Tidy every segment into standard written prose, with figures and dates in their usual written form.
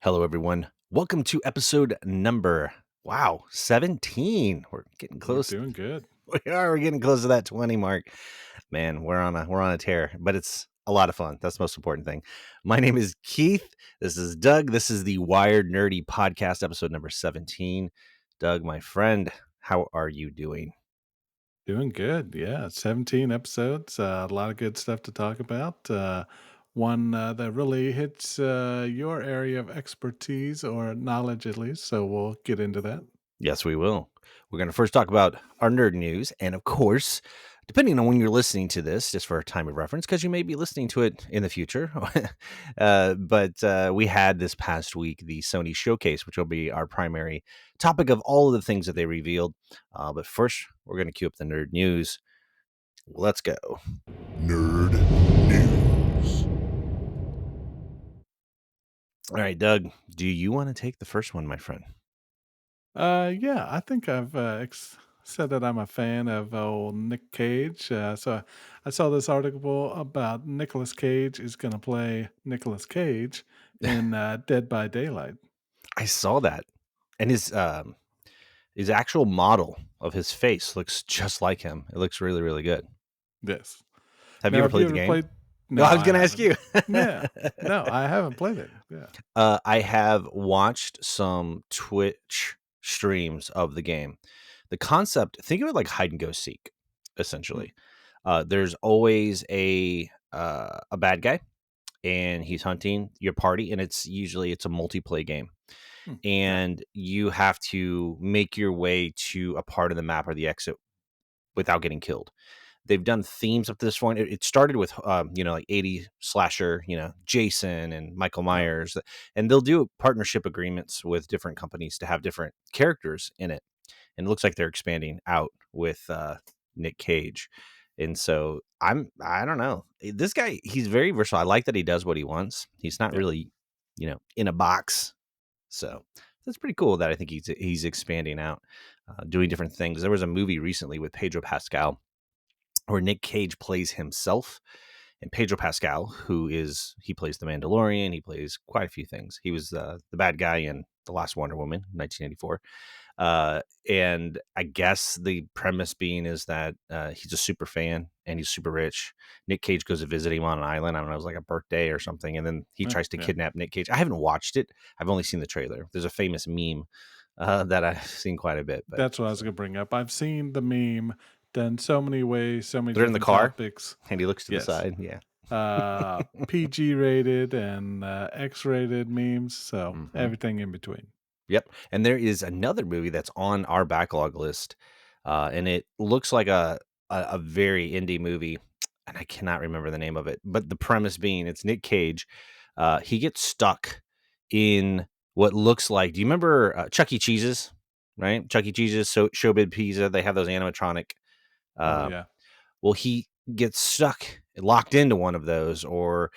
Hello, everyone. Welcome to episode number, 17. We're getting We're close. doing good. We are. We're getting close to that 20 mark. Man, we're on a tear, but it's a lot of fun. That's the most important thing. My name is Keith. This is Doug. This is the Wired Nerdy Podcast, episode number 17. Doug, my friend, how are you doing? Doing good. Yeah. 17 episodes. A lot of good stuff to talk about. One that really hits your area of expertise or knowledge, at least. So we'll get into that. Yes, we will. We're going to first talk about our nerd news. And of course, depending on when you're listening to this, just for a time of reference, because you may be listening to it in the future. But we had this past week the Sony showcase, which will be our primary topic of all of the things that they revealed. But first, we're going to cue up the nerd news. Let's go. Nerd News. All right, Doug, do you want to take the first one, my friend? Yeah, I think I've said that I'm a fan of old Nick Cage. So I saw this article about Nicolas Cage is going to play Nicolas Cage in Dead by Daylight. I saw that. And his actual model of his face looks just like him. It looks really, really good. Yes. Have you Now, ever have you played the ever game? played? No, No, I was I going to ask haven't. you. Yeah. No, I haven't played it. Yeah. I have watched some Twitch streams of the game. The concept, think of it like hide and go seek, Mm, essentially. There's always a bad guy, and he's hunting your party, and it's a multiplayer game, yeah. and you have to make your way to a part of the map or the exit without getting killed. They've done themes up to this point. It started with, like 80 slasher, Jason and Michael Oh, Myers, and they'll do partnership agreements with different companies to have different characters in it. And it looks like they're expanding out with Nick Cage. And so I don't know. This guy, he's very versatile. I like that he does what he wants. He's not yeah. really, in a box. So that's pretty cool that I think he's expanding out, doing different things. There was a movie recently with Pedro Pascal where Nick Cage plays himself, and Pedro Pascal, he plays the Mandalorian, he plays quite a few things. He was the bad guy in the last Wonder Woman, 1984. And I guess the premise being is that he's a super fan and he's super rich. Nick Cage goes to visit him on an island. I don't know, it was like a birthday or something, and then he tries to Yeah. kidnap Nick Cage. I haven't watched it. I've only seen the trailer. There's a famous meme that I've seen quite a bit, but That's what I was going to bring up. I've seen the meme done so many ways, so many they're in the different car topics. and he looks to the Yes. side. Yeah. PG rated and X rated memes. So hmm everything in between. Yep. And there is another movie that's on our backlog list, and it looks like a very indie movie, and I cannot remember the name of it. But the premise being, it's Nick Cage. He gets stuck in what looks like. Do you remember Chuck E. Cheese's? Right, Chuck E. Cheese's, Showbiz Pizza. They have those animatronic. Oh, Uh, yeah. well, he gets stuck, locked into one of those, or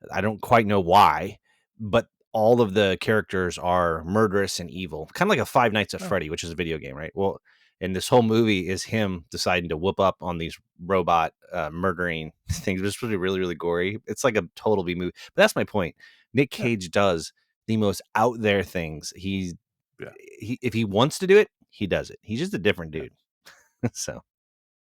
I don't quite know why, but all of the characters are murderous and evil, kind of like a Five Nights at Oh, Freddy, which is a video game, right? Well, and this whole movie is him deciding to whoop up on these robot murdering things. It's really, really, really gory. It's like a total B movie. But that's my point. Nick yeah. Cage does the most out there things. Yeah. He if he wants to do it, he does it. He's just a different Yeah. dude. So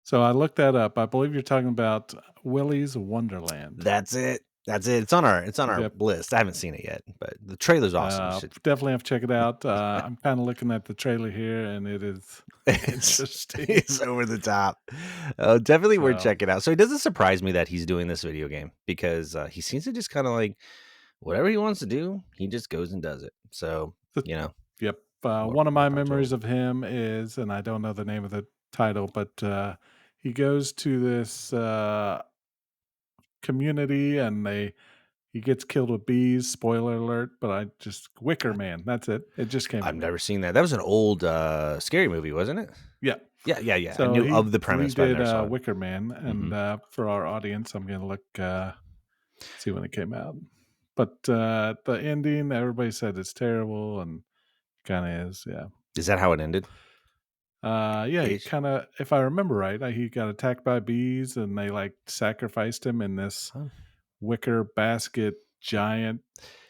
So I looked that up. I believe you're talking about Willy's Wonderland. that's it. That's it. It's on our Yep. list. I haven't seen it yet, but the trailer's awesome. You should. Definitely have to check it out. I'm kind of looking at the trailer here, and it is It's interesting. it's over the top. Oh, definitely worth So, checking out. So it doesn't surprise me that he's doing this video game because he seems to just kind of like whatever he wants to do, he just goes and does it. So the, you know, yep. more One of more my power to him. memories of him is, and I don't know the name of the title, but he goes to this community, and he gets killed with bees. Spoiler alert! But I just Wicker Man. That's it. It just came I've to me. never seen that. That was an old scary movie, wasn't it? Yeah. Yeah, yeah, yeah. I So knew he of the premise, but I redid never saw it. Wicker Man, hmm and for our audience, I'm gonna look see when it came out. But the ending, everybody said it's terrible, and kind of is. Yeah. Is that how it ended? Yeah, he Cage. kind of, if I remember right, he got attacked by bees, and they like sacrificed him in this Oh. wicker basket giant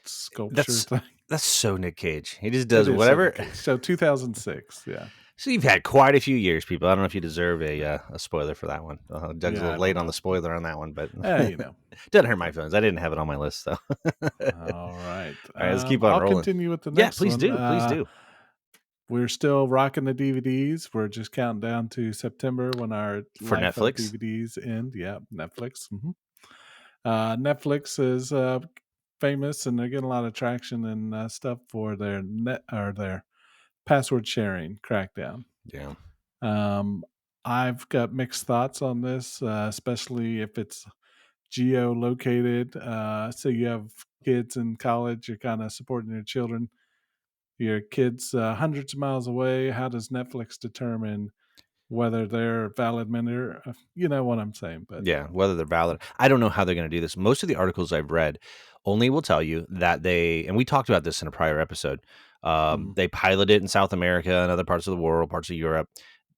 sculpture That's thing. That's so Nick Cage. He just It does is so whatever. Nick Cage. So 2006, yeah. So you've had quite a few years, people. I don't know if you deserve a spoiler for that one. Doug's a Yeah, little I late don't on the know. spoiler on that one, but You know. doesn't hurt my feelings. I didn't have it on my list, so. All All right. right, let's keep on I'll rolling. continue with the Yeah, next please one. do. Please do. We're still rocking the DVDs. We're just counting down to September when our For life of Netflix. DVDs end. Yeah, Netflix. Netflix is famous, and they're getting a lot of traction and stuff for their net or their password sharing crackdown. Yeah. I've got mixed thoughts on this, especially if it's geo-located. So you have kids in college, you're kind of supporting your children. Your kids hundreds of miles away. How does Netflix determine whether they're a valid member? You know what I'm saying, but Yeah, whether they're valid. I don't know how they're going to do this. Most of the articles I've read only will tell you that and we talked about this in a prior episode, mm, they pilot it in South America and other parts of the world, parts of Europe.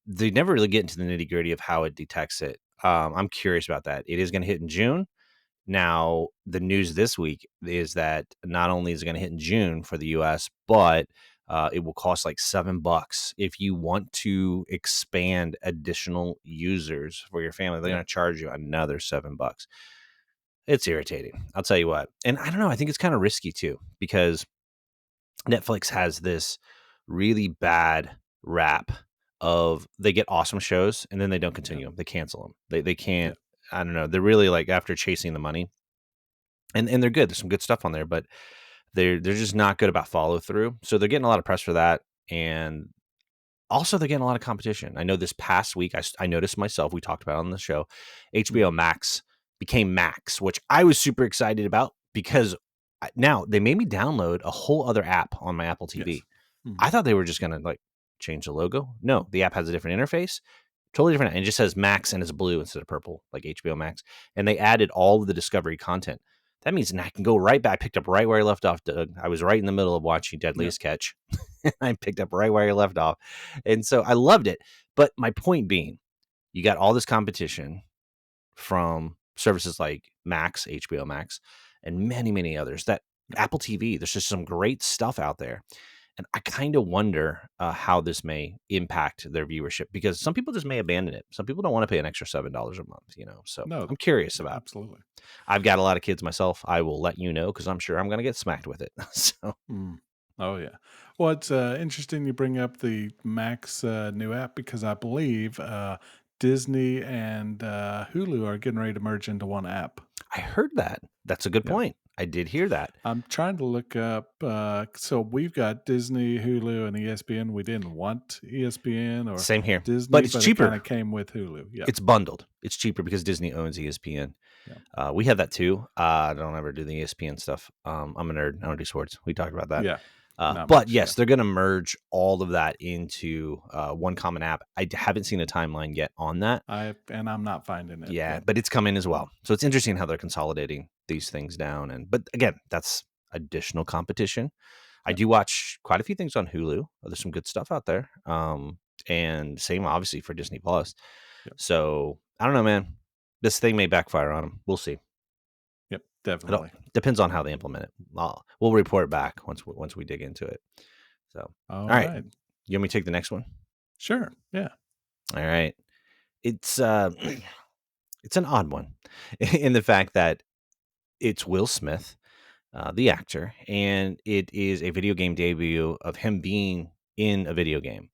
They never really get into the nitty gritty of how it detects it. I'm curious about that. It is going to hit in June. Now, the news this week is that not only is it going to hit in June for the US, but it will cost like $7 if you want to expand additional users for your family. They're yeah, going to charge you another $7. It's irritating. I'll tell you what. And I don't know. I think it's kind of risky too because Netflix has this really bad rap of they get awesome shows and then they don't yeah, continue them. They cancel them. They yeah, can't. I don't know. They're really like after chasing the money and they're good. There's some good stuff on there, but they're just not good about follow through. So they're getting a lot of press for that, and also they're getting a lot of competition. I know this past week I noticed myself. We talked about it on the show. HBO mhm, Max became Max, which I was super excited about because now they made me download a whole other app on my Apple yes, TV. mhm, I thought they were just gonna like change the logo. No, the app has a different interface, totally different, and it just says Max and it's blue instead of purple, like HBO Max. And they added all of the Discovery content. That means I can go right back. I picked up right where I left off, Doug. I was right in the middle of watching yeah, Deadliest Catch. I picked up right where I left off. And so I loved it. But my point being, you got all this competition from services like Max, HBO Max, and many, many others that yeah, Apple TV, there's just some great stuff out there. And I kind of wonder how this may impact their viewership because some people just may abandon it. Some people don't want to pay an extra $7 a month. So no, I'm curious about. absolutely. I've got a lot of kids myself. I will let you know because I'm sure I'm going to get smacked with it. So Mm. Oh yeah. Well, it's interesting you bring up the Max new app because I believe Disney and Hulu are getting ready to merge into one app. I heard that. That's a good Yeah. point. I did hear that. I'm trying to look up. So we've got Disney, Hulu, and ESPN. We didn't want ESPN or Same here, but Disney, it's but it kind cheaper. of came with Hulu. Yeah. It's bundled. It's cheaper because Disney owns ESPN. Yeah. We have that too. I don't ever do the ESPN stuff. I'm a nerd. I don't do sports. We talked about that. Yeah. Not But much. Yeah. yes, they're going to merge all of that into one common app. Haven't seen a timeline yet on that. I'm not finding it. Yeah, Yep. but it's coming as well. So it's interesting how they're consolidating these things down. But again, that's additional competition. I Yep. do watch quite a few things on Hulu. There's some good stuff out there. And same obviously for Disney Plus. Yep. So I don't know, man. This thing may backfire on them. We'll see. Yep. It all Definitely. depends on how they implement it. We'll report back once we dig into it. So, all All right, right. you want me to take the next one? Sure. Yeah. All right, it's it's an odd one in the fact that it's Will Smith, the actor, and it is a video game debut of him being in a video game.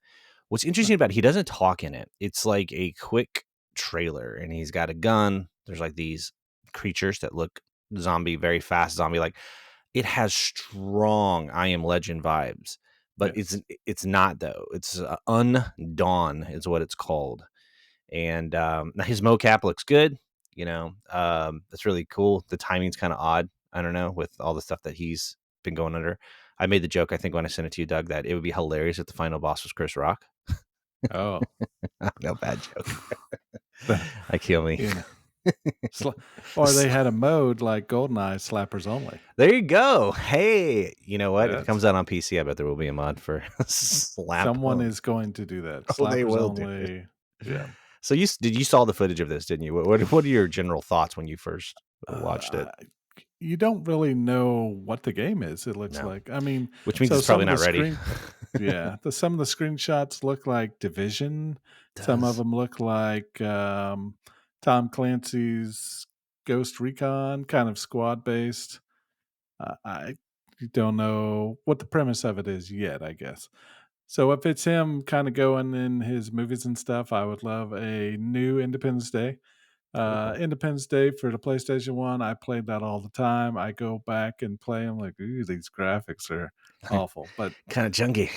What's interesting Right. about it, he doesn't talk in it. It's like a quick trailer, and he's got a gun. There's like these creatures that look zombie, very fast zombie like. It has strong I Am Legend vibes, but Yeah. it's not though. It's Undawn is what it's called, and now his mocap looks good. That's really cool. The timing's kind of odd. I don't know with all the stuff that he's been going under. I made the joke I think when I sent it to you, Doug, that it would be hilarious if the final boss was Chris Rock. Oh. No bad joke. The- I kill me. you know. Or they had a mode like GoldenEye slappers only. There you go. Hey, you know what? If it That's comes out on PC, I bet there will be a mod for slap. someone is going to do that. Oh, they Slappers will do it. only. Yeah. So you saw the footage of this, didn't you? What are your general thoughts when you first watched Uh, it? you don't really know what the game is, it looks No, like. I mean, which means so it's some probably of the not ready. screen yeah, some of the screenshots look like Division. Some of Does them look like, Tom Clancy's Ghost Recon, kind of squad-based. I don't know what the premise of it is yet, I guess. So if it's him kinda going in his movies and stuff, I would love a new Independence Day. that'd be cool. Independence Day for the PlayStation 1, I played that all the time. I go back and play. I'm like, "Ooh, these graphics are awful," but Kind of chunky,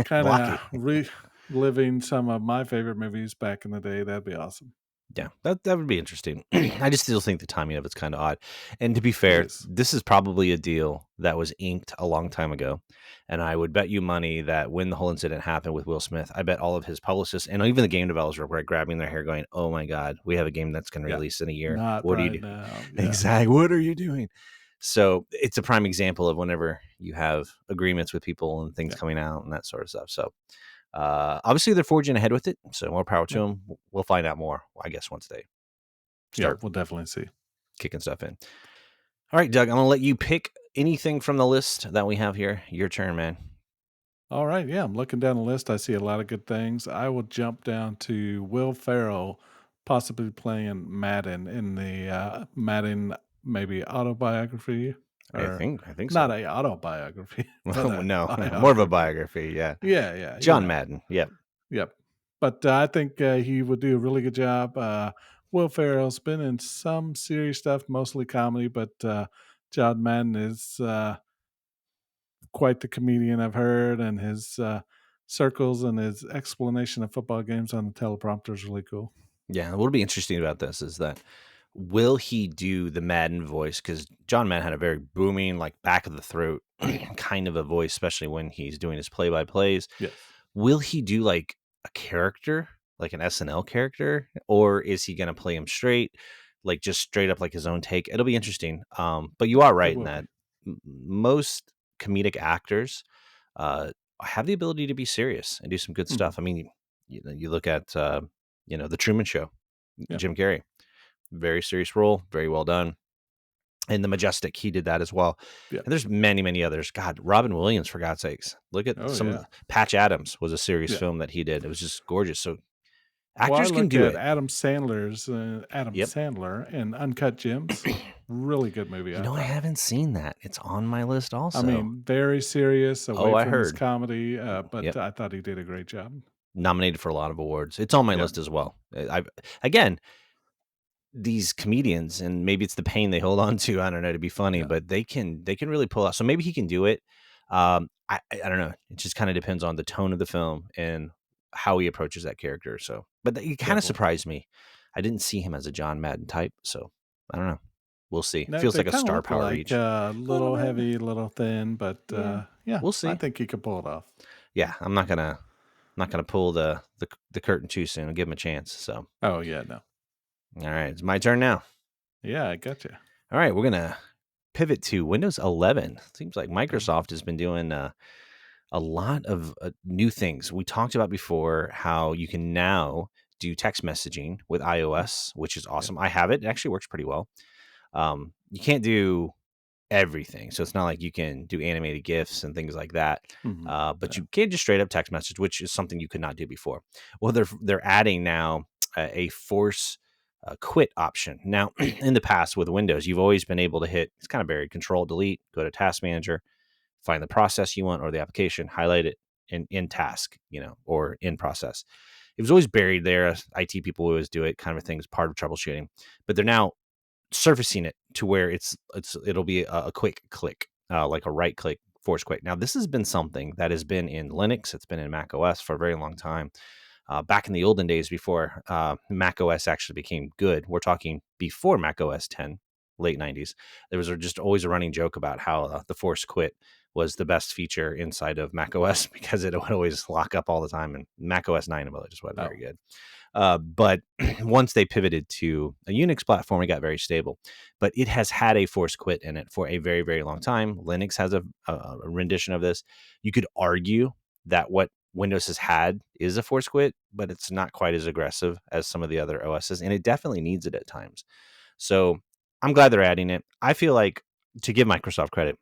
kinda blocky. reliving some of my favorite movies back in the day, that'd be awesome. Yeah, that would be interesting. I just still think the timing of it's kind of odd. And to be It fair, is. this is probably a deal that was inked a long time ago. And I would bet you money that when the whole incident happened with Will Smith, I bet all of his publicists and even the game developers were like grabbing their hair, going, "Oh my God, we have a game that's going to Yeah. release in a year. Not What are you right doing?" now. Yeah. Exactly. What are you doing? So it's a prime example of whenever you have agreements with people and things Yeah. coming out and that sort of stuff. So obviously they're forging ahead with it. So more power to Yeah. them. We'll find out more, I guess, once they Yeah, start we'll definitely see. kicking stuff in. All right, Doug, I'm gonna let you pick anything from the list that we have here. Your turn, man. Alright, yeah, I'm looking down the list, I see a lot of good things. I will jump down to Will Ferrell possibly playing Madden in the, Madden maybe autobiography or I think not so. a autobiography, but Well, a no, no, more of a biography. biography. Yeah, Yeah, yeah, you John know. Madden. Yep. Yep. But, I think, he would do a really good job. Will Ferrell's been in some serious stuff, mostly comedy, but, John Madden is, quite the comedian I've heard, and his, circles and his explanation of football games on the teleprompter is really cool. Yeah. What'll be interesting about this is that will he do the Madden voice? Because John Madden had a very booming, like back of the throat kind of a voice, especially when he's doing his play by plays. Yes. Will he do like a character, like an SNL character, or is he going to play him straight, like just straight up like his own take? It'll be interesting. But you are It right in will that be. most comedic actors uh, have the ability to be serious and do some good Mhm. stuff. I mean, you look at the Truman Show, Yeah. Jim Carrey, very serious role, very well done. And The Majestic, he did that as well. Yep. And there's many, many others. God, Robin Williams, for God's sakes. Look at Oh, some of yeah. the Patch Adams was a serious Yeah. film that he did. It was just gorgeous. So Well, I actors can look do at it. Adam Yep. Sandler in Uncut Gems. Really good movie, I I thought. haven't seen that. It's on my list I also. mean, very serious, Oh, away I from his heard. comedy, but Yep. I thought he did a great job. Nominated for a lot of awards. It's on my Yeah. list as well. I've again, these comedians, and maybe it's the pain they hold on to, I don't know, to be funny, Yeah. but they can really pull out. So maybe he can do it. I don't know. It just kind of depends on the tone of the film and how he approaches that character. So, but he kind of Definitely. surprised me. I didn't see him as a John Madden type, so I don't know. We'll see. No, Feels they like a kinda star look power like, reach. a A little little bit. heavy, little thin, but, Yeah. yeah, We'll I see. think he could pull it off. Yeah, I'm not gonna pull the curtain too soon and give him a chance. So, Oh, yeah, no. all right, it's my turn now. Yeah, I gotcha. All right, we're gonna pivot to Windows 11. Seems like Oh, Microsoft has been doing a lot of new things. We talked about before how you can now do text messaging with yeah, iOS, which is yeah. awesome. I have it. It actually works pretty well. You can't do everything. So it's not like you can do animated GIFs and things like that. Mhm. But Yeah. you can just straight up text message, which is something you could not do before. Well, they're adding now a force quit option. Now, in the past with Windows, you've always been able to hit. It's kind of buried. Control Delete, go to Task Manager, find the process you want or the application, highlight it in task, or in process. It was always buried there. IT people always do it, kind of a thing as part of troubleshooting. But they're now surfacing it to where it'll be a quick click, like a right click force quick. Now, this has been something that has been in Linux. It's been in Mac OS for a very long time. Back in the olden days, before Mac OS actually became good, we're talking before Mac OS 10, late 90s. There was just always a running joke about how the force quit was the best feature inside of Mac OS because it would always lock up all the time. And Mac OS 9 about it just wasn't very Oh, good. But once they pivoted to a Unix platform, it got very stable. But it has had a force quit in it for a very, very long time. Linux has a rendition of this. You could argue that what Windows has had is a force quit, but it's not quite as aggressive as some of the other OSs, and it definitely needs it at times. So I'm glad they're adding it. I feel like to give Microsoft credit,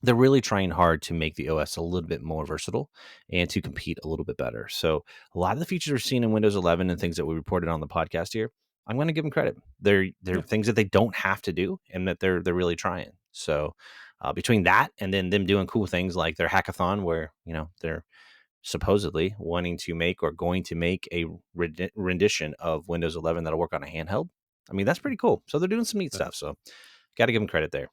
they're really trying hard to make the OS a little bit more versatile and to compete a little bit better. So a lot of the features we're seeing in Windows 11 and things that we reported on the podcast here, I'm going to give them credit. They're Yeah. things that they don't have to do, and that they're really trying. So between that and then them doing cool things like their hackathon, where they're supposedly wanting to make or going to make a rendition of Windows 11 that'll work on a handheld. I mean, that's pretty cool. So they're doing some neat Yeah. stuff. So got to give them credit there.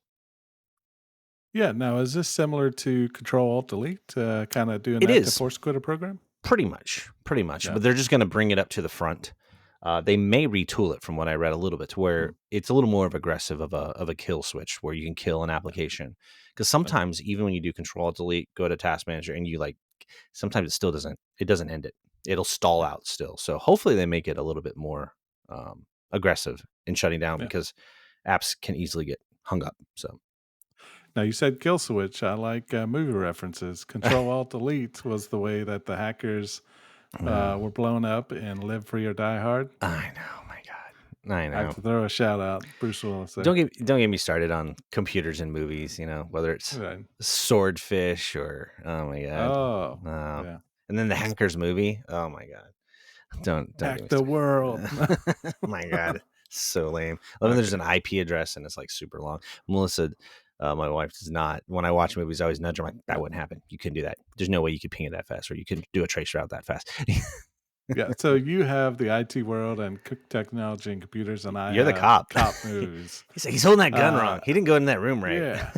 Yeah. Now, is this similar to Control Alt Delete, kind of doing It that to is. force quit a program? Pretty much. Yeah. But they're just going to bring it up to the front. They may retool it from what I read a little bit to where Mm, it's a little more of aggressive of a kill switch where you can kill an yeah. application. Because Okay. sometimes even when you do Control Delete, go to Task Manager, and you sometimes it doesn't end it. It'll stall Yeah. out still. So hopefully they make it a little bit more aggressive in shutting down, Yeah. because apps can easily get hung up. So Now, you said kill switch. I like movie references. Control Alt Delete was the way that the hackers uh, were blown up in Live Free or Die Hard. I know, my God, I I have know. to throw a shout out, Bruce Willis there. Don't get me started on computers and movies. Whether it's Right. Swordfish or, oh my God, Oh, no. yeah. And then the Hackers movie. Oh my God, don't get Hack me the world. started. Oh my God, so lame. I mean, there's Okay. an IP address and it's like super long. Melissa, my wife, does not. When I watch movies, I always nudge her. I'm like, that Yeah. wouldn't happen. You couldn't do that. There's no way you could ping it that fast, or you could do a trace route that fast. Yeah. So you have the IT world and technology and computers, and I You're the have cop. cop movies. He's holding that gun Uh, wrong. He didn't go in that room right. yeah.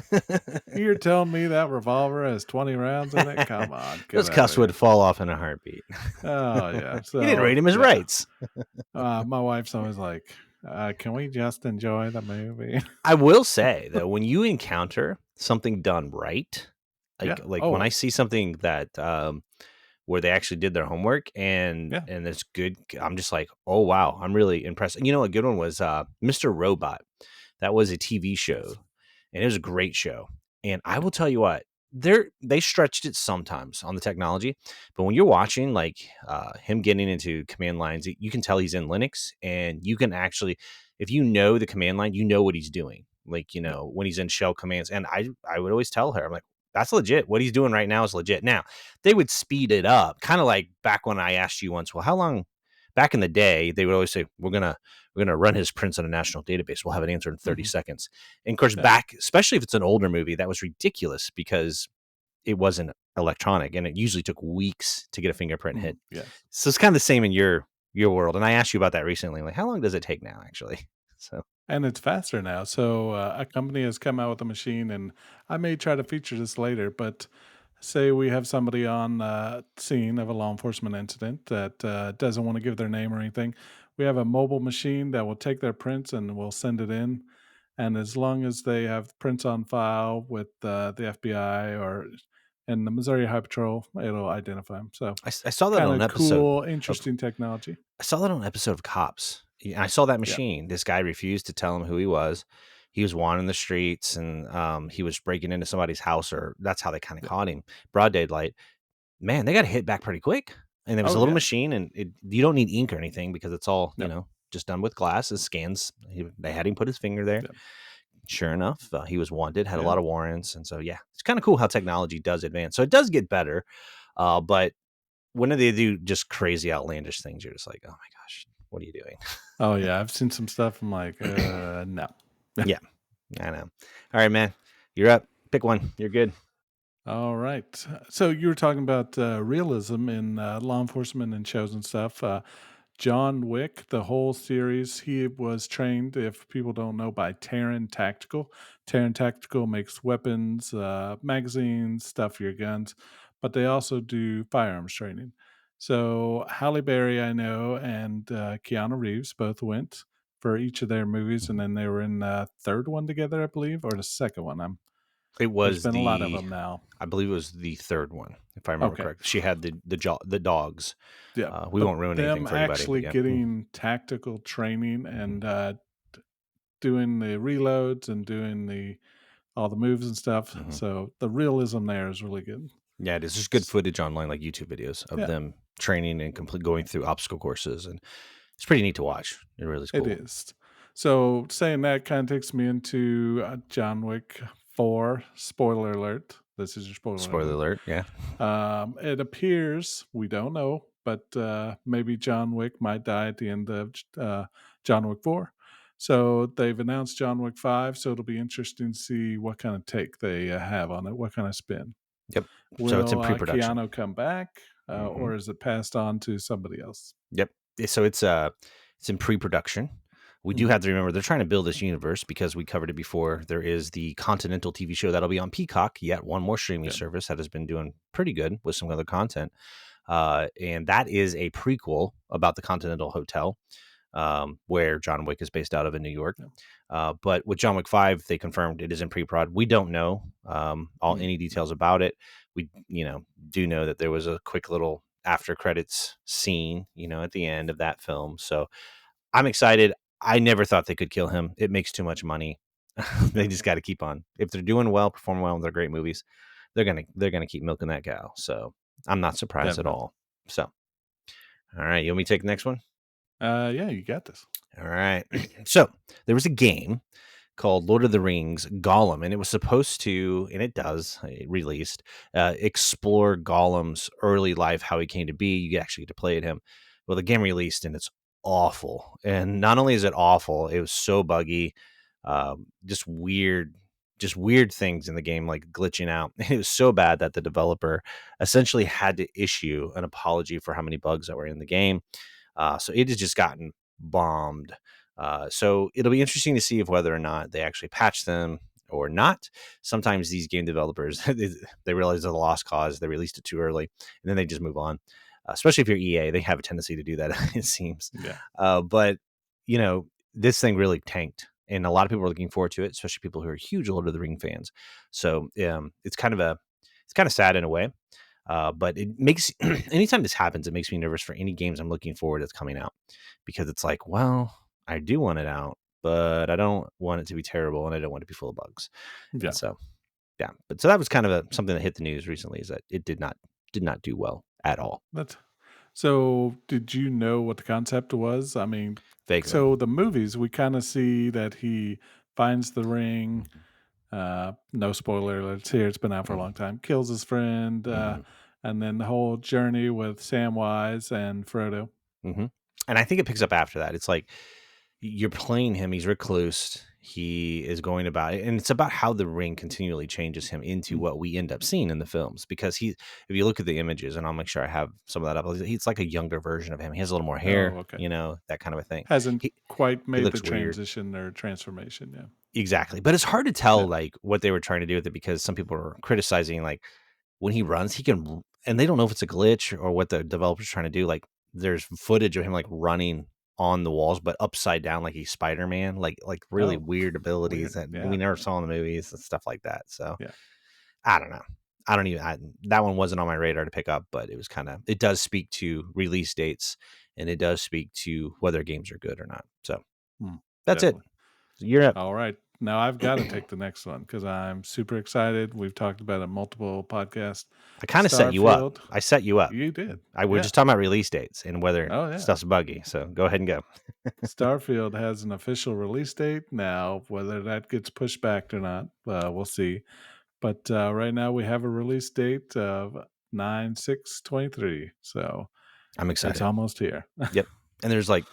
You're telling me that revolver has 20 rounds in it? Come on, get Those out of cuffs would here. fall off in a heartbeat. Oh yeah. He didn't read So him his yeah. rights. My wife's always like, "Can we just enjoy the movie?" I will say though, when you encounter something done right, Yeah. like when I Oh, see something that where they actually did their homework and yeah. it's good, I'm just like, oh wow, I'm really impressed. And a good one was Mr. Robot. That was a TV show, Yes. and it was a great show. And I will tell you what, they stretched it sometimes on the technology, but when you're watching like him getting into command lines, you can tell he's in Linux, and you can actually, if you know the command line, you know what he's doing. Like Yeah. when he's in shell commands, and I would always tell her, I'm like, that's legit. What he's doing right now is legit. Now they would speed it up, kind of like back when I asked you once, well, how long? Back in the day, they would always say, we're gonna run his prints on a national database. We'll have an answer in 30 Hmm. seconds. And of course, Yeah. back, especially if it's an older movie, that was ridiculous because it wasn't electronic, and it usually took weeks to get a fingerprint hit. Yes. So it's kind of the same in your world. And I asked you about that recently. Like, how long does it take now, actually? So And it's faster now. So a company has come out with a machine, and I may try to feature this later, but say we have somebody on scene of a law enforcement incident that doesn't want to give their name or anything. We have a mobile machine that will take their prints and will send it in. And as long as they have prints on file with the FBI or and the Missouri High Patrol, it'll identify them. So I saw that kind on an of episode cool, of interesting technology. I saw that on an episode of Cops. Yeah, I saw that Yeah. machine. This guy refused to tell him who he was. He was wandering the streets, and he was breaking into somebody's house, or that's how they kind of Yeah. caught him. Broad daylight. Man, they got hit back pretty quick. And there was Oh a little yeah. machine, and you don't need ink or anything because it's all, Yep. just done with glass. It scans. They had him put his finger there. Yep. Sure enough, he was wanted, had a Yeah. lot of warrants. And so, yeah, it's kind of cool how technology does advance. So it does get better. But when they do just crazy, outlandish things, you're just like, oh my gosh, what are you doing? Oh yeah. I've seen some stuff. I'm like, no. Yeah, I know. All right, man, you're up. Pick one. You're good. All right. So you were talking about realism in law enforcement and shows and stuff. John Wick, the whole series, he was trained, if people don't know, by Terran Tactical. Terran Tactical makes weapons, magazines, stuff for your guns, but they also do firearms training. So Halle Berry, I know, and Keanu Reeves both went for each of their movies, and then they were in the third one together, I believe, or the second one. It There's was been a lot of them now. I believe it was the third one, if I remember Okay. correctly. She had the dogs. Yeah, We but won't ruin anything them for anybody, but actually yeah. getting tactical training and, doing the reloads and doing all the moves and stuff, Mhm. so the realism there is really good. Yeah, it is. There's good footage online, like YouTube videos of Yeah, them training and going through obstacle courses, and it's pretty neat to watch. It really is it cool. is. So saying that kind of takes me into John Wick 4. Spoiler alert. This is your spoiler Spoiler alert. alert. Yeah. It appears, we don't know, but maybe John Wick might die at the end of John Wick 4. So they've announced John Wick 5. So it'll be interesting to see what kind of take they have on it, what kind of spin. Yep. So it's Will in pre-production. Keanu come back, Hmm. or is it passed on to somebody else? Yep. So it's in pre-production. We do Mhm. have to remember they're trying to build this universe because we covered it before. There is the Continental TV show that'll be on Peacock, yet one more streaming Yeah. service that has been doing pretty good with some other content. And that is a prequel about the Continental Hotel, where John Wick is based out of in New York. Yeah. But with John Wick 5, they confirmed it is in pre-prod. We don't know all Mm, any no. details about it. We do know that there was a quick little after credits scene, at the end of that film. So I'm excited. I never thought they could kill him. It makes too much money. They Yeah. just got to keep on. If they're doing well, performing well, and they're great movies, they're gonna keep milking that cow. So I'm not surprised at Definitely. all. So all right, you want me to take the next one? Yeah, you got this. All right. So there was a game called Lord of the Rings Gollum, and it was supposed to, and it does, it released, explore Gollum's early life, how he came to be. You actually get to play at him. Well, the game released, and it's awful. And not only is it awful, it was so buggy, just weird things in the game, like glitching out. It was so bad that the developer essentially had to issue an apology for how many bugs that were in the game. So it has just gotten bombed. So it'll be interesting to see if whether or not they actually patch them or not. Sometimes these game developers they realize they're the lost cause. They released it too early, and then they just move on. Especially if you're EA, they have a tendency to do that. It seems. Yeah. But this thing really tanked, and a lot of people are looking forward to it, especially people who are huge Lord of the Ring fans. So it's kind of sad in a way. But it makes anytime this happens, it makes me nervous for any games I'm looking forward that's coming out because it's like, well, I do want it out, but I don't want it to be terrible and I don't want it to be full of bugs. And Yeah. so, yeah, but so that was kind of something that hit the news recently is that it did not do well at all. That's so did you know what the concept was? I mean, Vaguely. so the movies, we kind of see that he finds the ring. No spoiler alerts here. It's been out for a long time. Kills his friend, Hmm. and then the whole journey with Samwise and Frodo. Hmm. And I think it picks up after that. It's like you're playing him. He's recluse. He is going about it, and it's about how the ring continually changes him into Mm. what we end up seeing in the films. Because if you look at the images, and I'll make sure I have some of that up. He's like a younger version of him. He has a little more Oh, hair, okay. that kind of a thing. Hasn't He quite he made the looks weird. transition or transformation. Yeah. Exactly, but it's hard to tell Yeah. like what they were trying to do with it because some people are criticizing like when he runs, he can, and they don't know if it's a glitch or what the developer's trying to do. Like, there's footage of him like running on the walls, but upside down, like he's Spider Man, like really Oh, weird abilities weird. that we Yeah. never saw in the movies and stuff like that. So Yeah. I don't know. I don't even. That one wasn't on my radar to pick up, but it does speak to release dates, and it does speak to whether games are good or not. So Mm, that's it. definitely. You're up. All right. Now I've got to take the next one because I'm super excited. We've talked about it multiple podcasts. I kind of set you up. Starfield. I set you up. You did. We're Yeah. just talking about release dates and whether Oh, yeah. stuff's buggy. So go ahead and go. Starfield has an official release date now. Whether that gets pushed back or not, we'll see. But right now we have a release date of 9/6/23. So I'm it's excited. almost here. Yep. And there's like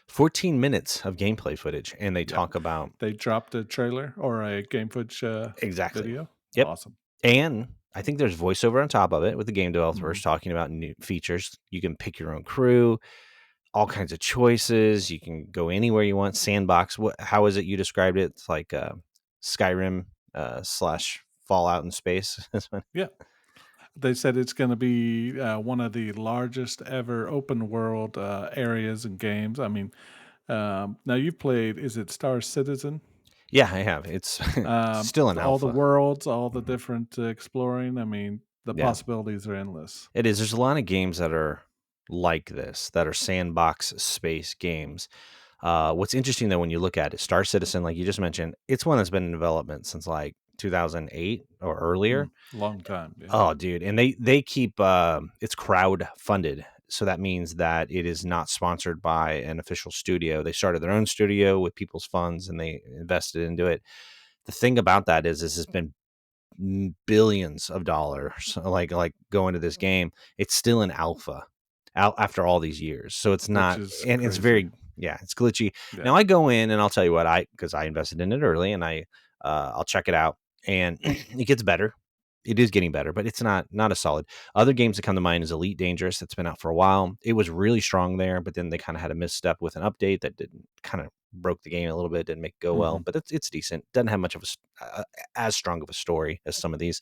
14 minutes of gameplay footage, and they Yeah. talk about They dropped a trailer or a game footage exactly. video. Yep. Awesome. And I think there's voiceover on top of it with the game developers Mhm. talking about new features. You can pick your own crew, all kinds of choices. You can go anywhere you want. Sandbox. How is it you described it? It's like Skyrim slash Fallout in space. That's what- Yeah. They said it's going to be one of the largest ever open world areas and games. I mean, now you've played, is it Star Citizen? yeah, I have. It's still an All the alpha. worlds, all the Mhm. different exploring. I mean, the Yeah. possibilities are endless. It is. There's a lot of games that are like this, that are sandbox space games. What's interesting though, when you look at it, Star Citizen, like you just mentioned, it's one that's been in development since like 2008 or earlier. Long time. Yeah. Oh, dude, and they keep it's crowd funded. So that means that it is not sponsored by an official studio. They started their own studio with people's funds and they invested into it. The thing about that is this has been billions of dollars like going to this game. It's still in alpha out after all these years, so it's which not, is and it's crazy. very, yeah, it's glitchy. Yeah. Now I go in and I'll tell you what, because I invested in it early, and I'll check it out, and it gets better. It is getting better, but it's not a solid. Other games that come to mind is Elite Dangerous, that's been out for a while. It was really strong there, but then they kind of had a misstep with an update that didn't kind of broke the game a little bit, didn't make it go well, Mhm. but it's decent. Doesn't have much of as strong of a story as some of these.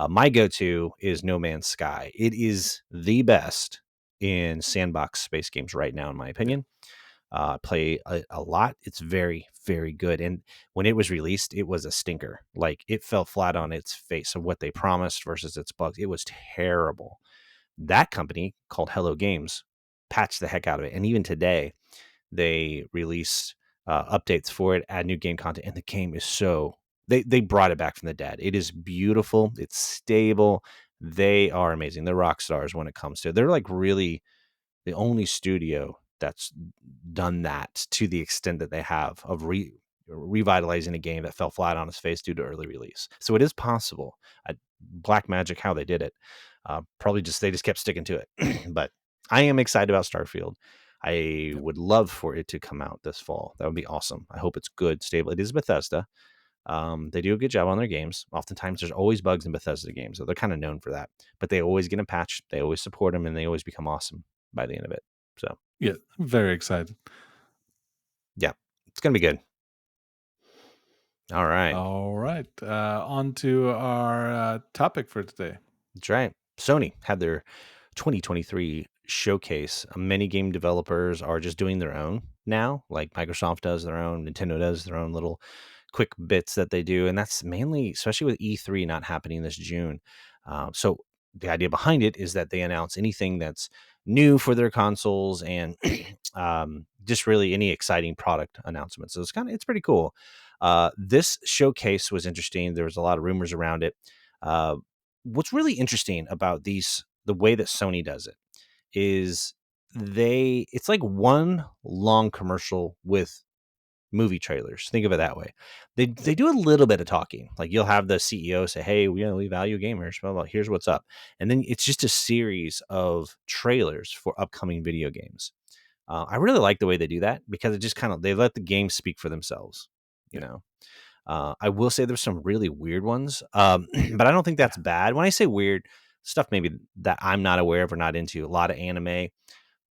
My go-to is No Man's Sky. It is the best in sandbox space games right now, in my Yeah. opinion. Play a lot. It's very, very good. And when it was released, it was a stinker. Like, it fell flat on its face of what they promised versus its bugs. It was terrible. That company, called Hello Games, patched the heck out of it. And even today, they release updates for it, add new game content, and the game is they brought it back from the dead. It is beautiful. It's stable. They are amazing. They're rock stars when it comes to it. They're like really the only studio that's done that to the extent that they have of revitalizing a game that fell flat on its face due to early release. So it is possible. Black magic how they did it. Probably just they just kept sticking to it. But I am excited about Starfield. I Yep. would love for it to come out this fall. That would be awesome. I hope it's good, stable. It is Bethesda. They do a good job on their games. Oftentimes, there's always bugs in Bethesda games, so they're kind of known for that. But they always get a patch. They always support them, and they always become awesome by the end of it. So, Yeah, very excited. yeah, it's gonna be good. All right, All right, on to our, topic for today. that's right. Sony had their 2023 showcase. Many game developers are just doing their own now, like Microsoft does their own, Nintendo does their own little quick bits that they do, and that's mainly, especially with E3 not happening this June. So the idea behind it is that they announce anything that's new for their consoles and just really any exciting product announcements. So it's pretty cool. This showcase was interesting. There was a lot of rumors around it. Uh, what's really interesting about the way that Sony does it is it's like one long commercial with movie trailers. Think of it that way. They do a little bit of talking. Like, you'll have the CEO say, "Hey, we value gamers. Blah, blah, here's what's up," and then it's just a series of trailers for upcoming video games. I really like the way they do that because it just kind of they let the games speak for themselves. You Yeah, know, I will say there's some really weird ones, but I don't think yeah, that's bad. When I say weird stuff, maybe that I'm not aware of or not into, a lot of anime.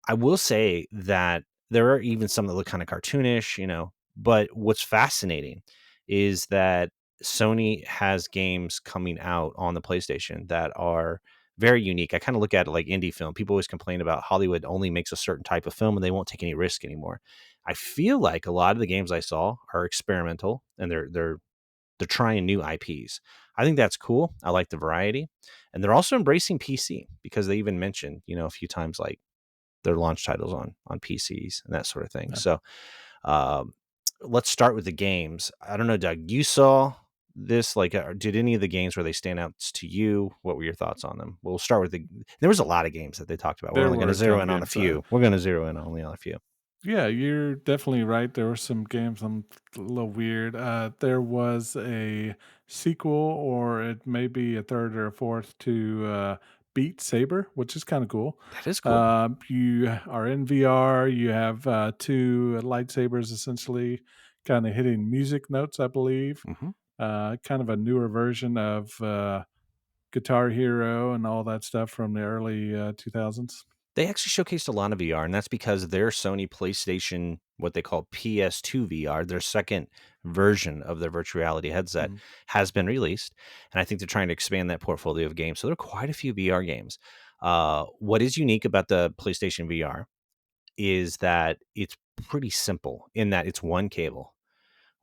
I will say that there are even some that look kind of cartoonish, but what's fascinating is that Sony has games coming out on the PlayStation that are very unique. I kind of look at it like indie film. People always complain about Hollywood only makes a certain type of film and they won't take any risk anymore. I feel like a lot of the games I saw are experimental and they're trying new IPs. I think that's cool. I like the variety. And they're also embracing PC because they even mentioned, a few times, like, their launch titles on PCs and that sort of thing. yeah. So um, let's start with the games. I don't know, Doug, you saw this, like, did any of the games where they stand out to you? What were your thoughts on them? We'll start with there was a lot of games that they talked about. We're There only going were to a ton zero of in on a games. few. We're going to zero in only on a few. Yeah, you're definitely right. There were some games a little weird. There was a sequel, or it may be a third or a fourth to Beat Saber, which is kind of cool. That is cool. You are in VR. You have two lightsabers essentially kind of hitting music notes, I believe. Hmm. Kind of a newer version of Guitar Hero and all that stuff from the early 2000s. They actually showcased a lot of VR, and that's because their Sony PlayStation, what they call PS2 VR, their second version of their virtual reality headset, Mhm. has been released. And I think they're trying to expand that portfolio of games. So there are quite a few VR games. What is unique about the PlayStation VR is that it's pretty simple in that it's one cable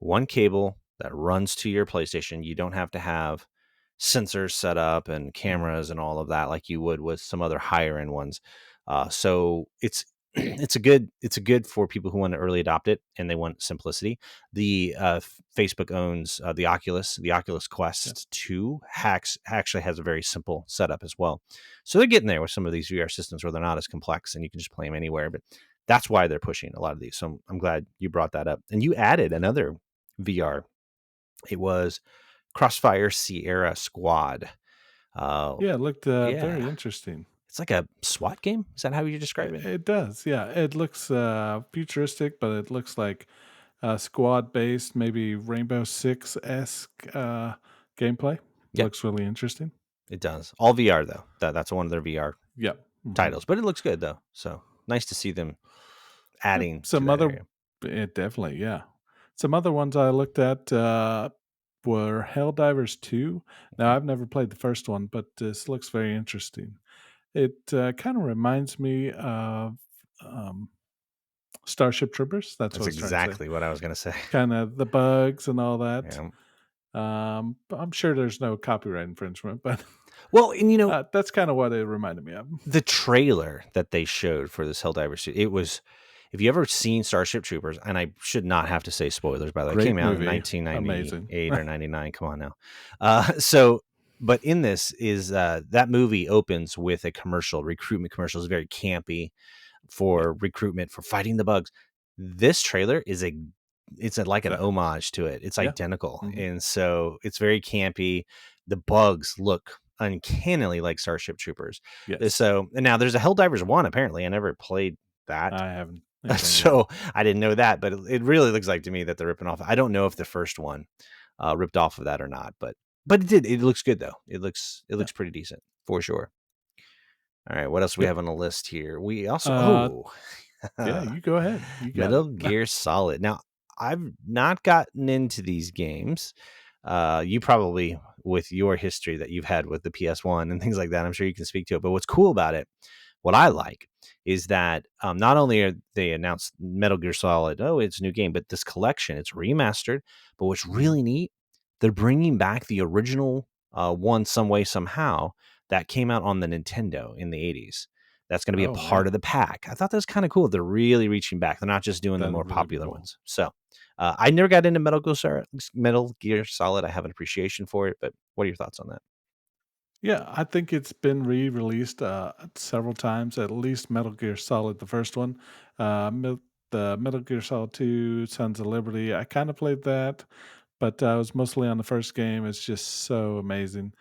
that runs to your PlayStation. You don't have to have sensors set up and Mhm. cameras and all of that like you would with some other higher end ones. So it's a good for people who want to early adopt it and they want simplicity. The Facebook owns the Oculus Yeah. Quest 2 hacks actually has a very simple setup as well. So they're getting there with some of these VR systems where they're not as complex and you can just play them anywhere. But that's why they're pushing a lot of these. So I'm glad you brought that up. And you added another VR. It was Crossfire Sierra Squad. Uh, Yeah, it looked, very yeah, interesting. it's like a SWAT game. Is that how you describe It it? it does, yeah. It looks, futuristic, but it looks like, squad-based, maybe Rainbow Six-esque, gameplay. Yeah, Looks really interesting. it does. All VR though. That's one of their VR Yep. Mhm. titles, but it looks good though. So nice to see them Yep. adding to Some that other area. definitely, yeah. Some other ones I looked at, were Helldivers 2. Now, I've never played the first one, but this looks very interesting. It, kinda reminds me of, um, Starship Troopers, that's what That's I was trying to say. exactly what I was gonna say. Kinda the bugs and all that. Yeah. But I'm sure there's no copyright infringement, but, Well, and that's kinda what it reminded me of. the trailer that they showed for this Helldivers, it was. If you ever seen Starship Troopers, and I should not have to say spoilers, by the way, it came Great out in movie, amazing. 1998 or 99. Come on now. So, but in this is that movie opens with a commercial, recruitment commercial. It's very campy Yeah, for recruitment for fighting the bugs. This trailer is like an so homage to it. It's yeah, identical, mhm, and so it's very campy. The bugs look uncannily like Starship Troopers. yes. So and now there's a Helldivers 1 apparently. I never played that. I haven't anything yet. So I didn't know that, but it really looks like to me that they're ripping off. I don't know if the first one ripped off of that or not, but it did. It looks good though. It Yeah, looks pretty decent for sure. All right, what else do we yep. have on the list here? We also Uh, yeah, you go ahead. You got it. Metal Gear Solid. Now, I've not gotten into these games. You probably, with your history that you've had with the PS1 and things like that, I'm sure you can speak to it. But what's cool about it, what I like, is that not only are they announced Metal Gear Solid, oh, it's a new game, but this collection, it's remastered. But what's Mhm. really neat, they're bringing back the original one some way, somehow, that came out on the Nintendo in the 80s. That's going to be a Oh, part man. of the pack. I thought that was kind of cool. They're really reaching back. They're not just doing the That more would really be popular cool. ones. So I never got into Metal Gear Solid. I have an appreciation for it, but what are your thoughts on that? Yeah, I think it's been re-released, several times, at least Metal Gear Solid, the first one. The Metal Gear Solid 2, Sons of Liberty, I kinda played that, but I was mostly on the first game. It's just so amazing.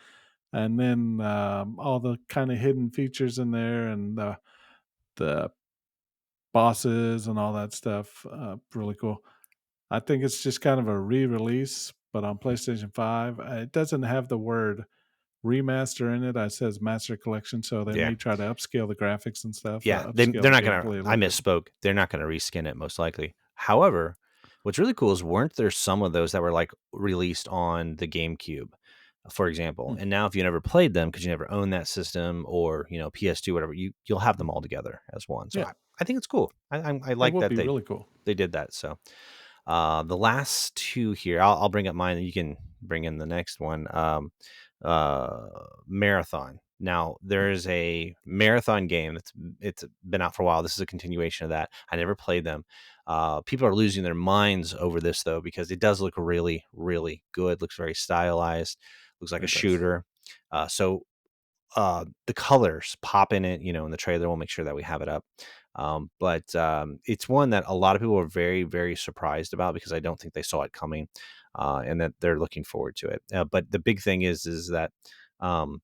And then, all the kinda hidden features in there and the bosses and all that stuff, really cool. I think it's just kind of a re-release, but on PlayStation 5. It doesn't have the word remaster in it. It says master collection, so they Yeah. may try to upscale the graphics and stuff, Yeah, upscale they're the not gonna. gameplay a I little bit. misspoke. They're not gonna reskin it most likely. However, what's really cool is weren't there some of those that were like released on the GameCube, for example? Hmm. And now if you never played them because you never owned that system or PS2, whatever, you'll have them all together as one. So Yeah, I think it's cool. I it like would that be really cool. they did that. So the last two here, I'll bring up mine, and you can bring in the next one. Uh, Marathon. Now there is a marathon game it's been out for a while. This is a continuation of that. I never played them. People are losing their minds over this though because it does look really, really good. Looks very stylized. Looks like a It does. shooter. So the colors pop in it, in the trailer. We'll make sure that we have it up. But it's one that a lot of people are very, very surprised about because I don't think they saw it coming, and that they're looking forward to it. But the big thing is that um,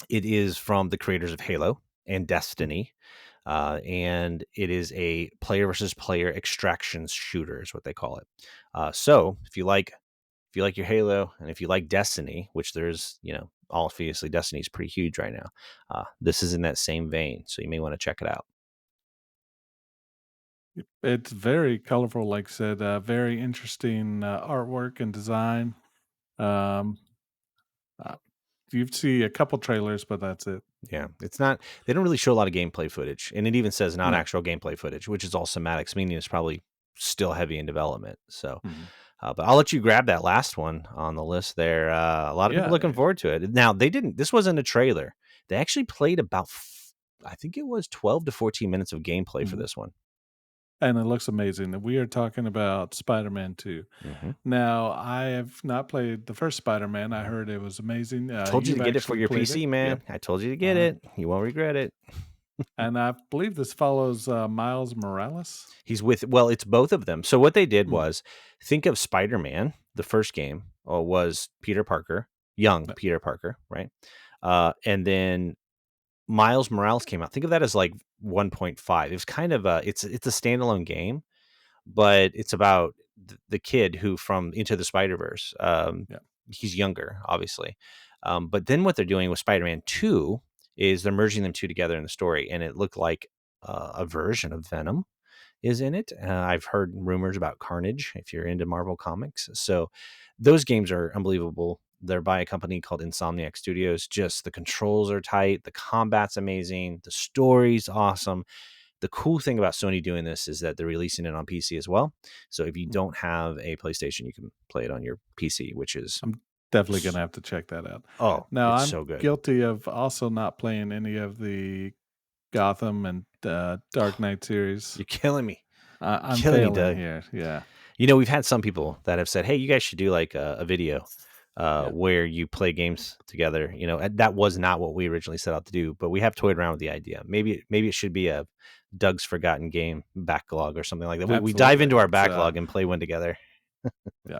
it is from the creators of Halo and Mm. Destiny, and it is a player versus player extraction shooter, is what they call it. So if you like your Halo and if you like Destiny, which there's, obviously Destiny is pretty huge right now. This is in that same vein, so you may want to check it out. It's very colorful, like I said, very interesting artwork and design. Um, uh, you see a couple trailers, but that's it. Yeah, it's not. They don't really show a lot of gameplay footage, and it even says not No. actual gameplay footage, which is all cinematics, meaning it's probably still heavy in development. So, Mhm. but I'll let you grab that last one on the list there. A lot of people Yeah. looking forward to it. Now they didn't. This wasn't a trailer. They actually played about I think it was 12 to 14 minutes of gameplay for Mhm. this one. And it looks amazing. And we are talking about Spider-Man 2. Hmm. Now, I have not played the first Spider-Man. I heard it was amazing. Told you to You've get it for actually your played it. PC, Yep. man. I told you to get Uh-huh. it. You won't regret it. And I believe this follows Miles Morales. He's with, well, it's both of them. So what they did Mm. was, think of Spider-Man, the first game was Peter Parker, young Yep. Peter Parker, right? And then Miles Morales came out. Think of that as like 1.5. It was kind of it's a standalone game, but it's about the kid who from Into the Spider-Verse. Yep. He's younger, obviously. But then what they're doing with Spider-Man 2 is they're merging them two together in the story, and it looked like a version of Venom is in it. I've heard rumors about Carnage if you're into Marvel comics. So those games are unbelievable. They're by a company called Insomniac Studios. Just the controls are tight, the combat's amazing, the story's awesome. The cool thing about Sony doing this is that they're releasing it on PC as well. So if you Mm. don't have a PlayStation, you can play it on your PC, which is I'm definitely gonna have to check that out. oh, Now, it's I'm so good. guilty of also not playing any of the Gotham and Dark Knight series. You're killing me. You're I'm killing me, failing Doug. here. Yeah. We've had some people that have said, "Hey, you guys should do like a video Yeah. where you play games together." And that was not what we originally set out to do, but we have toyed around with the idea. Maybe it should be a Doug's Forgotten Game backlog or something like that. We dive Absolutely. into our It's backlog and play one together. yeah.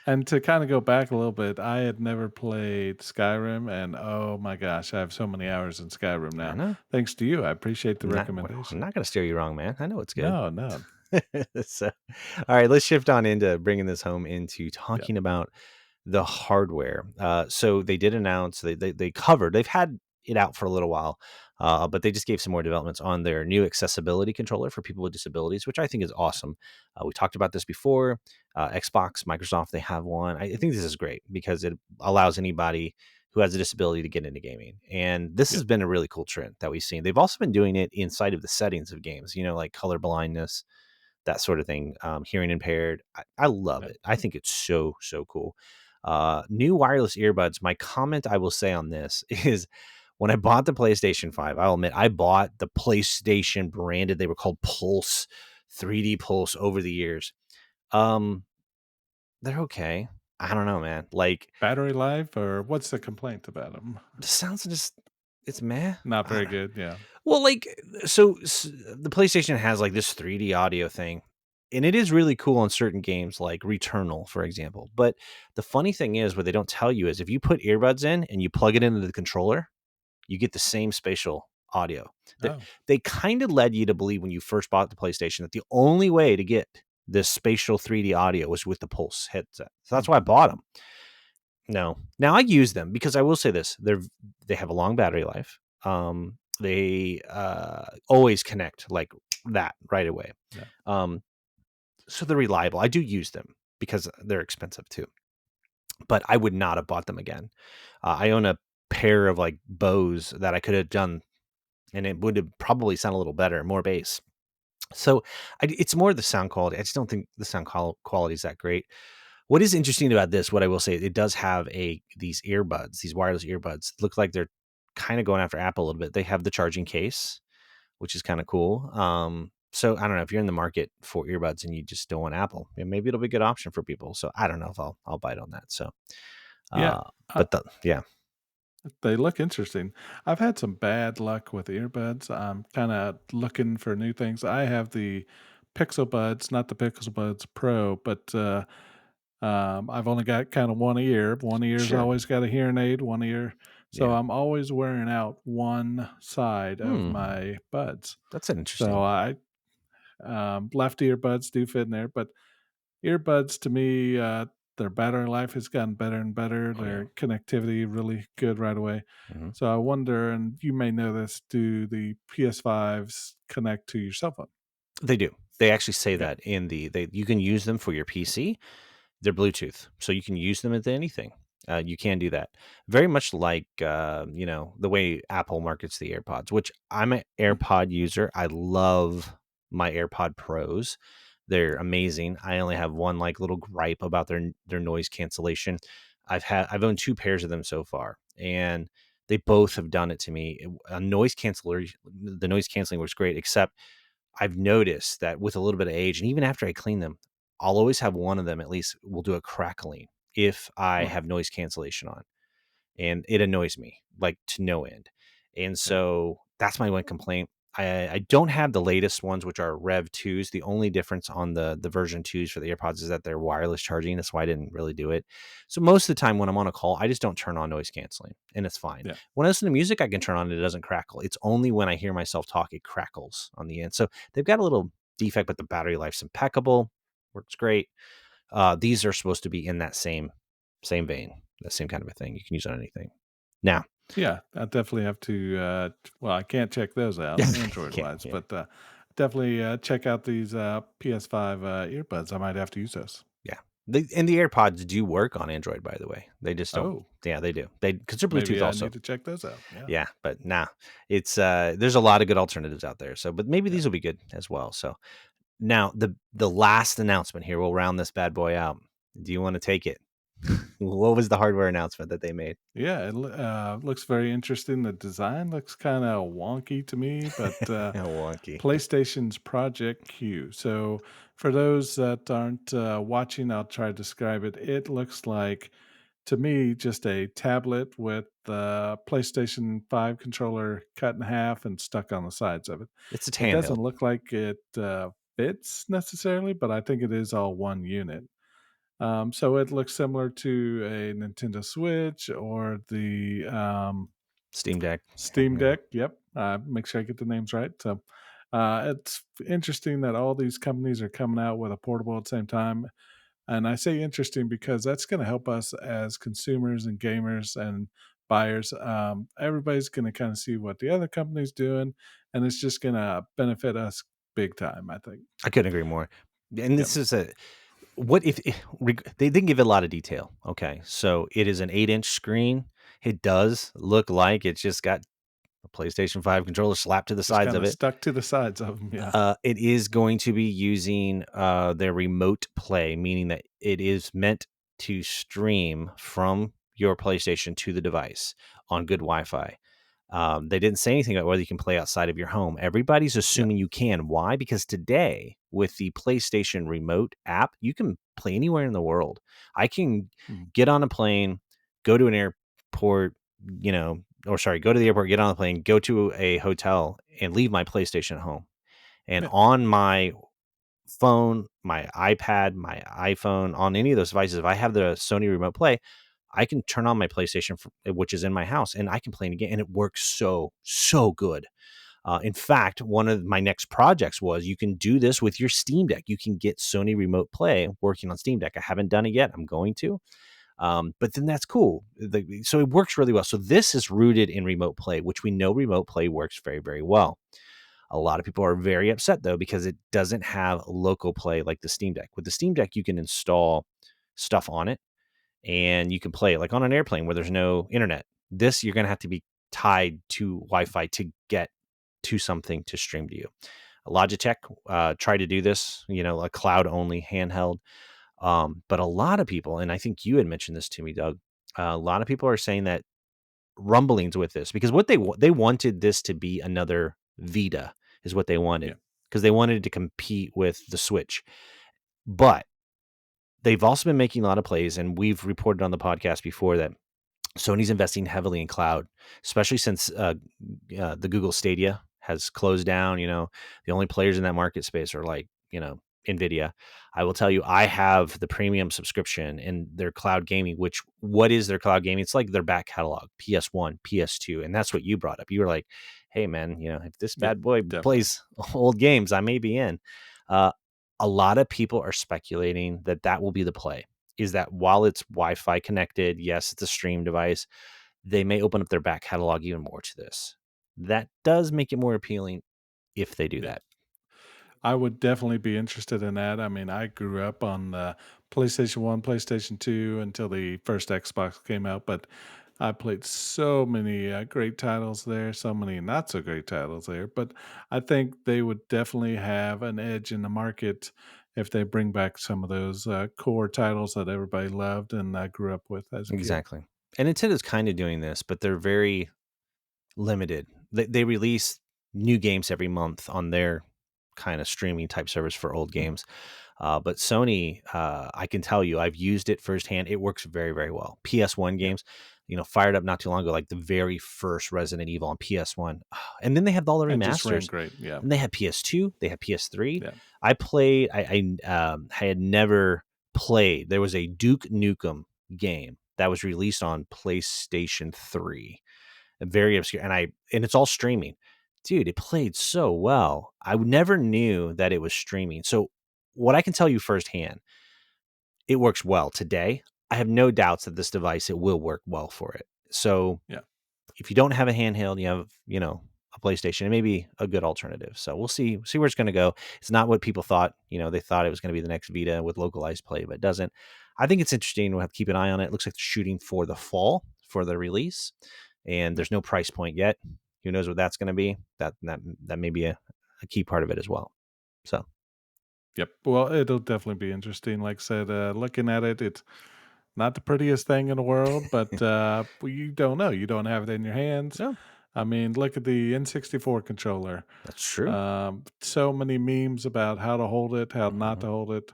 And to kind of go back a little bit, I had never played Skyrim, and oh my gosh, I have so many hours in Skyrim I now. know. Thanks to you, I appreciate the I'm recommendation. not going to steer you wrong, man. I know it's good. No, no, So, all right, let's shift on into bringing this home into yeah, talking about the hardware. So they did announce they covered. They've had it out for a little while, but they just gave some more developments on their new accessibility controller for people with disabilities, which I think is awesome. We talked about this before. Xbox, Microsoft, they have one. I think this is great because it allows anybody who has a disability to get into gaming, and this yeah, has been a really cool trend that we've seen. They've also been doing it inside of the settings of games, like color blindness, that sort of thing, hearing impaired. I love yeah. it. I think it's so, so cool. New wireless earbuds. My comment I will say on this is when I bought the PlayStation 5, I'll admit I bought the PlayStation branded, they were called Pulse, 3D Pulse over the years. Um, they're okay. I don't know, man. Like, Battery life, or what's the complaint about them? the sounds just, it's meh. Not very good. Yeah. Well, like, so the PlayStation has like this 3D audio thing, and it is really cool on certain games like Returnal, for example. But the funny thing is, what they don't tell you is if you put earbuds in and you plug it into the controller, you get the same spatial audio. That Oh. they kind of led you to believe when you first bought the PlayStation that the only way to get this spatial 3D audio was with the Pulse headset. So that's why I Mhm. bought them. No. Now I use them because I will say this, they have a long battery life. They always connect like that right away. Yeah. Um, so they're reliable. I do use them because they're expensive too. But I would not have bought them again. I own a pair of like Bose that I could have done, and it would have probably sound a little better, more bass. So it's more the sound quality. I just don't think the sound quality is that great. What is interesting about this, what I will say, it does have these earbuds, these wireless earbuds. Look like they're kind of going after Apple a little bit. They have the charging case, which is kind of cool. So I don't know if you're in the market for earbuds and you just don't want Apple, maybe it'll be a good option for people. So I don't know if I'll bite on that. So, Yeah. uh, Uh, yeah, they look interesting. I've had some bad luck with earbuds. I'm kind of looking for new things. I have the Pixel Buds, not the Pixel Buds Pro, but I've only got kind of one ear. One ear's sure. always got a hearing aid, one ear. So Yeah. I'm always wearing out one side of Hmm. my buds. That's an So interesting. left earbuds do fit in there, but earbuds to me, their battery life has gotten better and better. Oh yeah. Their connectivity really good right away. Mhm. So I wonder, and you may know this, do the PS5s connect to your cell phone? They do. They actually say Okay. that in you can use them for your PC. They're Bluetooth, so you can use them with anything. You can do that. Very much like the way Apple markets the AirPods, which I'm an Mm. AirPod user. I love my AirPod Pros. They're amazing. I only have one like little gripe about their noise cancellation. I've owned two pairs of them so far, and They both have done it to me. Noise canceller, the noise canceling works great, except I've noticed that with a little bit of age, and even after I clean them, I'll always have one of them at least will do a crackling if I Hmm. have noise cancellation on, and it annoys me like to no end. And Yeah. so that's my one complaint. I don't have the latest ones, which are Rev 2s. The only difference on the version 2s for the AirPods is that they're wireless charging. That's why I didn't really do it. So most of the time when I'm on a call, I just don't turn on noise canceling, and it's fine. Yeah. When I listen to music, I can turn on it. It doesn't crackle. It's only when I hear myself talk, it crackles on the end. So they've got a little defect, but the battery life's impeccable. Works great. These are supposed to be in that same vein, that same kind of a thing. You can use on anything. Now, Yeah, I definitely have to. Well, I can't check those out Android yeah, wise, yeah, but definitely check out these PS5 earbuds. I might have to use those. yeah. And the AirPods do work on Android, by the way. They just don't. Oh, Yeah, they do. They because they're Bluetooth maybe I also. need to check those out. Yeah, Yeah, but nah, it's there's a lot of good alternatives out there. So, but maybe yeah, these will be good as well. So now the last announcement here, we'll round this bad boy out. Do you want to take it? What was the hardware announcement that they made? yeah. Looks very interesting. The design looks kind of wonky to me, but Wonky. PlayStation's Project Q. So, for those that aren't watching, I'll try to describe it. It looks like, to me, just a tablet with the PlayStation 5 controller cut in half and stuck on the sides of it. It's a It doesn't handheld. look like it fits necessarily, but I think it is all one unit. So it looks similar to a Nintendo Switch or the Steam Deck. Steam Yeah. Deck. Yep. Make sure I get the names right. So it's interesting that all these companies are coming out with a portable at the same time. And I say interesting because that's going to help us as consumers and gamers and buyers. Everybody's going to kind of see what the other company's doing, and it's just going to benefit us big time, I think. I couldn't agree more. And Yep. this is a what if they didn't give it a lot of detail. Okay, so it is an 8-inch screen. It does look like it's just got a PlayStation 5 controller slapped to the Just sides kind of of it. stuck to the sides of them. Yeah. It is going to be using their remote play, meaning that it is meant to stream from your PlayStation to the device on good Wi-Fi. They didn't say anything about whether you can play outside of your home. Everybody's Yeah. assuming you can. Why? Because today, with the PlayStation Remote app, you can play anywhere in the world. I can Mm. get on a plane, go to an airport, or sorry, go to the airport, get on the plane, go to a hotel, and leave my PlayStation at home. And Yeah. on my phone, my iPad, my iPhone, on any of those devices, if I have the Sony Remote Play, I can turn on my PlayStation, which is in my house, and I can play a game, and it works so good. In fact, one of my next projects was you can do this with your Steam Deck. You can get Sony Remote Play working on Steam Deck. I haven't done it yet. I'm going to, but then that's cool. So it works really well. So this is rooted in Remote Play, which we know Remote Play works very, very well. A lot of people are very upset though because it doesn't have local play like the Steam Deck. With the Steam Deck, you can install stuff on it and you can play it like on an airplane where there's no internet. This you're going to have to be tied to Wi-Fi to get to something to stream to you. Logitech tried to do this, a cloud only handheld. But a lot of people, and I think you had mentioned this to me, Doug. A lot of people are saying that rumblings with this because what they wanted this to be another Vita is what they Yeah. wanted because they wanted to compete with the Switch. But they've also been making a lot of plays, and we've reported on the podcast before that Sony's investing heavily in cloud, especially since the Google Stadia has closed down. The only players in that market space are like, NVIDIA. I will tell you, I have the premium subscription in their cloud gaming, which what is their cloud gaming? It's like their back catalog, PS1, PS2. And that's what you brought up. You were like, hey, man, if this Yeah. bad boy Definitely. plays old games, I may be in. Uh, a lot of people are speculating that will be the play is that while it's Wi-Fi connected, yes, it's a stream device, they may open up their back catalog even more to this. That does make it more appealing if they do Yeah. that. I would definitely be interested in that. I mean, I grew up on the PlayStation 1, PlayStation 2 until the first Xbox came out, but I played so many great titles there, so many not so great titles there. But I think they would definitely have an edge in the market if they bring back some of those core titles that everybody loved and I grew up with as a kid. Exactly. And Nintendo's kind of doing this, but they're very limited. They release new games every month on their kind of streaming type service for old Mhm. games. But Sony, I can tell you, I've used it firsthand. It works very, very well. PS1 Yep. games, fired up not too long ago, like the very first Resident Evil on PS1. And then they have all the And just ran remasters. great. Yeah. Then they had PS2, they had PS3. Yeah. I had never played. There was a Duke Nukem game that was released on PlayStation 3, very obscure, and it's all streaming. Dude, it played so well. I never knew that it was streaming. So what I can tell you firsthand, it works well today. I have no doubts that this device, it will work well for it. So Yeah. if you don't have a handheld, you have, a PlayStation, it may be a good alternative. So we'll see where it's going to go. It's not what people thought. They thought it was going to be the next Vita with localized play, but it doesn't. I think it's interesting. We'll have to keep an eye on it. It looks like they're shooting for the fall for the release, and Yep. there's no price point yet. Who knows what that's going to be? That may be a key part of it as well. So Yep. Well, it'll definitely be interesting. Like I said, looking at it, it's not the prettiest thing in the world, but you don't know. You don't have it in your hands. no, I mean, look at the N64 controller. that's true. So many memes about how to hold it, how not to Mhm. hold it.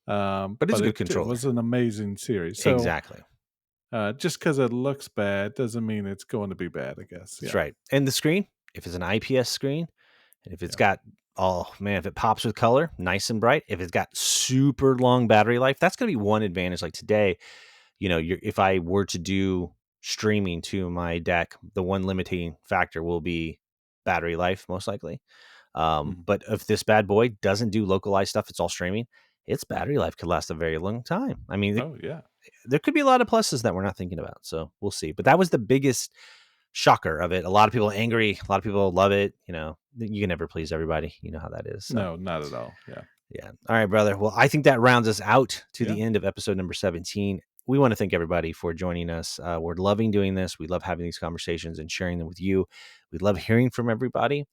But it's But a good it controller. was an amazing series. So Exactly. just because it looks bad doesn't mean it's going to be bad, I guess. That's Yeah. right. And the screen, if it's an IPS screen, and if it's Yeah. got, oh man, if it pops with color, nice and bright, if it's got super long battery life, that's going to be one advantage. Like today, if I were to do streaming to my deck, the one limiting factor will be battery life, most likely. Mhm. But if this bad boy doesn't do localized stuff, it's all streaming, its battery life could last a very long time. I mean, Oh, yeah. there could be a lot of pluses that we're not thinking about. So we'll see. But that was the biggest shocker of it. A lot of people are angry. A lot of people love it. You can never please everybody. You know how that is. So No, not at all. Yeah. yeah. All right, brother. Well, I think that rounds us out to Yeah. the end of episode number 17. We want to thank everybody for joining us. We're loving doing this. We love having these conversations and sharing them with you. We love hearing from everybody.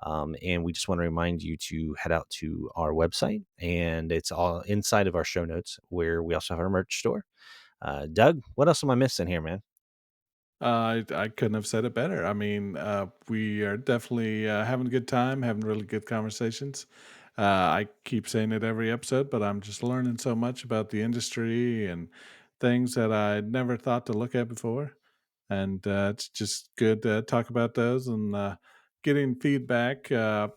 And we just want to remind you to head out to our website, and it's all inside of our show notes, where we also have our merch store. Doug, what else am I missing here, man? I couldn't have said it better. I mean, we are definitely having a good time, having really good conversations. I keep saying it every episode, but I'm just learning so much about the industry and things that I never thought to look at before. And it's just good to talk about those and getting feedback,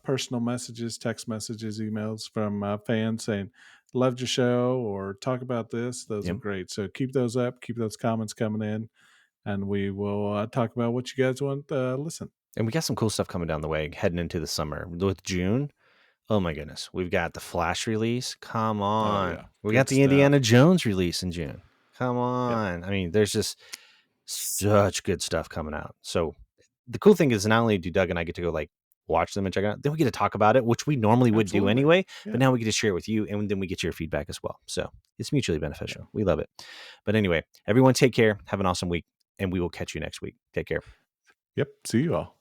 personal messages, text messages, emails from fans saying, loved your show or talk about this. Those are Yep. great. So keep those up, keep those comments coming in and we will talk about what you guys want to listen. And we got some cool stuff coming down the way heading into the summer with June. Oh my goodness. We've got the Flash release. Come Oh on. yeah, We got good the Indiana stuff. Jones release in June. Come Yep. on. I mean, there's just such good stuff coming out. So the cool thing is not only do Doug and I get to go like watch them and check it out, then we get to talk about it, which we normally would do Absolutely. anyway, but Yeah. now we get to share it with you, and then we get your feedback as well. So it's mutually Yeah. beneficial. We love it. But anyway, everyone take care. Have an awesome week, and we will catch you next week. Take care. Yep. See you all.